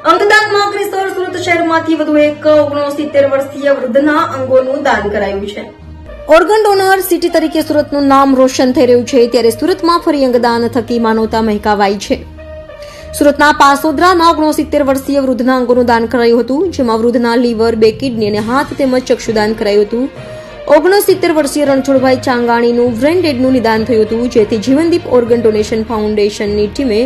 અંગદાનમાં ક્રિસ્તોર સુરત શહેરમાંથી વધુ એક 69 વર્ષીય વૃદ્ધના અંગોનું દાન કરાયું છે। ઓર્ગન ડોનર સિટી તરીકે સુરતનું નામ રોશન થઈ રહ્યું છે, ત્યારે સુરતમાં ફરી અંગદાન થકી માનવતા મહેકાવાઈ છે। સુરતના પાસોદરામાં 69 વર્ષીય વૃદ્ધના અંગોનું દાન કરાયું હતું, જેમાં વૃદ્ધના લીવર, 2 કિડની અને હાથ તેમજ ચક્ષુદાન કરાયું હતું। 69 વર્ષીય રણછોડભાઈ ચાંગાણીનું બ્રેન ડેડનું નિદાન થયું હતું, જેથી જીવનદીપ ઓર્ગન ડોનેશન ફાઉન્ડેશનની ટીમે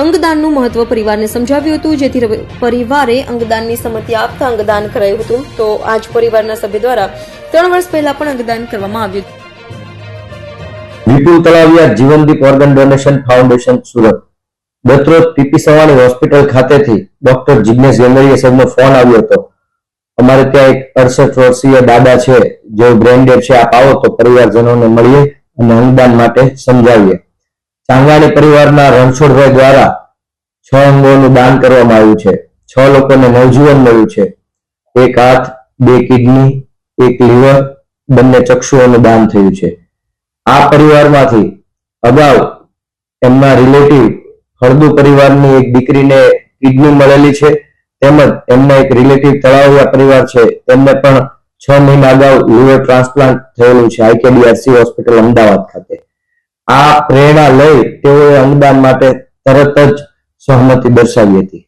અંગદાનનું મહત્વ પરિવારને સમજાવ્યું હતું, જેથી પરિવારે અંગદાનની સંમતિ આપતા અંગદાન કરાયું હતું। તો આજ પરિવારના સભ્ય દ્વારા 3 વર્ષ પહેલા પણ અંગદાન કરવામાં આવ્યું હતું। Vipul Talaviya, Jivandeep organ donation foundation, Surat. ગતરોજ પીપી સવાણી હોસ્પિટલ ખાતેથી ડોક્ટર જિગ્નેશ ગંગરિયા સાહેબનો ફોન આવ્યો હતો। અમારે ત્યાં એક 68 વર્ષીય દાદા છે, જેઓ બ્રેન ડેડ છે, આપ આવો તો પરિવારજનોને મળીએ અને અંગદાન માટે સમજાવીએ। ચાંગાણી પરિવારના રણછોડભાઈ દ્વારા 6 અંગોનું દાન કરવામાં આવ્યું છે। 6 લોકોને નવજીવન મળ્યું છે। 1 હાથ, 2 કિડની, 1 લીવર, બંને ચક્ષુઓનું દાન થયું છે। આ પરિવારમાંથી અગાઉ એમના રિલેટિવ હળદુ પરિવારની એક દીકરીને કિડની મળેલી છે, તેમજ એમના એક રિલેટિવ તળાવિયા પરિવાર છે, તેમને પણ 6 મહિના અગાઉ લીવર ટ્રાન્સપ્લાન્ટ થયેલું છે IKDRC હોસ્પિટલ અમદાવાદ ખાતે। આ પ્રેરણા લઈ તેઓએ અંગદાન માટે તરત જ સહમતિ દર્શાવી હતી।